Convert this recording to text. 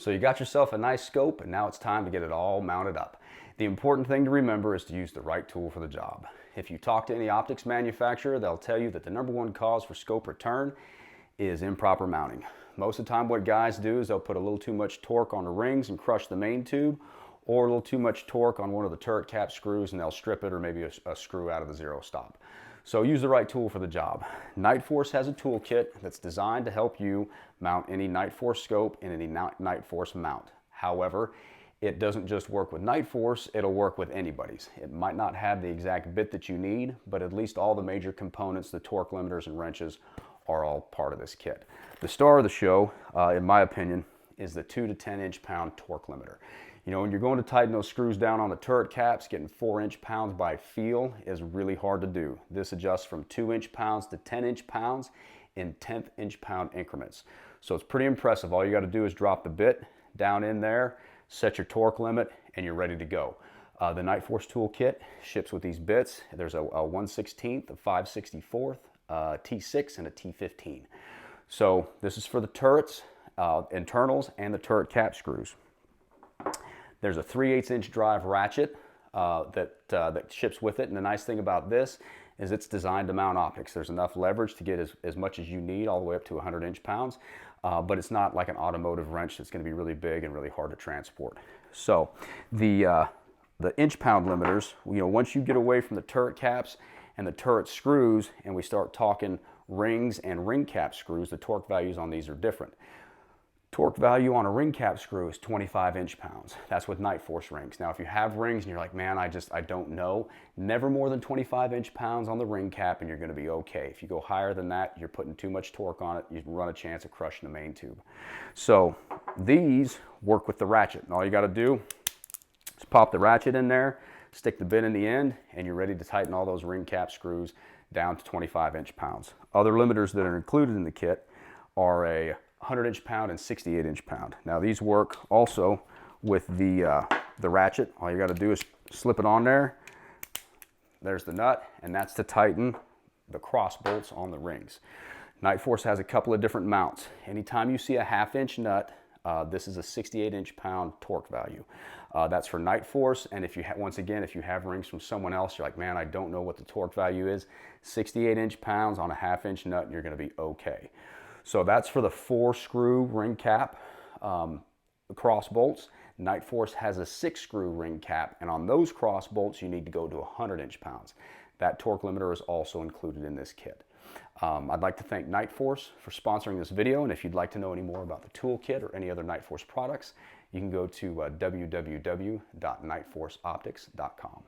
So you got yourself a nice scope, and now it's time to get it all mounted up. The important thing to remember is to use the right tool for the job. If you talk to any optics manufacturer, they'll tell you that the #1 cause for scope return is improper mounting. Most of the time what guys do is they'll put a little too much torque on the rings and crush the main tube, or a little too much torque on one of the turret cap screws and they'll strip it, or maybe a screw out of the zero stop. So use the right tool for the job. Nightforce has a toolkit that's designed to help you mount any Nightforce scope in any Nightforce mount. However, it doesn't just work with Nightforce, it'll work with anybody's. It might not have the exact bit that you need, but at least all the major components, the torque limiters and wrenches, are all part of this kit. The star of the show, in my opinion, is the 2 to 10 inch-pound torque limiter. You know, when you're going to tighten those screws down on the turret caps, getting 4 inch-pounds by feel is really hard to do. This adjusts from 2 inch-pounds to 10 inch-pounds in 10th inch-pound increments. So it's pretty impressive. All you got to do is drop the bit down in there, set your torque limit, and you're ready to go. The Nightforce toolkit ships with these bits. There's a 1/16, a 5/64, a T6, and a T15. So this is for the turrets, internals, and the turret cap screws. There's a 3/8 inch drive ratchet that ships with it, and the nice thing about this is it's designed to mount optics. There's enough leverage to get as much as you need, all the way up to 100 inch-pounds, but it's not like an automotive wrench that's going to be really big and really hard to transport. So the inch-pound limiters, you know, once you get away from the turret caps and the turret screws and we start talking rings and ring cap screws, the torque values on these are different. Torque value on a ring cap screw is 25 inch-pounds. That's with Nightforce rings. Now, if you have rings and you're like, man, I don't know, never more than 25 inch-pounds on the ring cap and you're gonna be okay. If you go higher than that, you're putting too much torque on it, you run a chance of crushing the main tube. So these work with the ratchet. And all you gotta do is pop the ratchet in there, stick the bit in the end, and you're ready to tighten all those ring cap screws down to 25 inch-pounds. Other limiters that are included in the kit are a 100 inch-pound and 68 inch-pound. Now these work also with the ratchet. All you got to do is slip it on there. There's the nut, and that's to tighten the cross bolts on the rings. Nightforce has a couple of different mounts. Anytime you see a 1/2 inch nut, this is a 68 inch-pound torque value. That's for Nightforce, and if you once again, if you have rings from someone else, you're like, man, I don't know what the torque value is. 68 inch-pounds on a 1/2 inch nut, and you're going to be okay. So that's for the 4-screw ring cap cross bolts. Nightforce has a 6-screw ring cap, and on those cross bolts, you need to go to 100 inch-pounds. That torque limiter is also included in this kit. I'd like to thank Nightforce for sponsoring this video, and if you'd like to know any more about the toolkit or any other Nightforce products, you can go to www.nightforceoptics.com.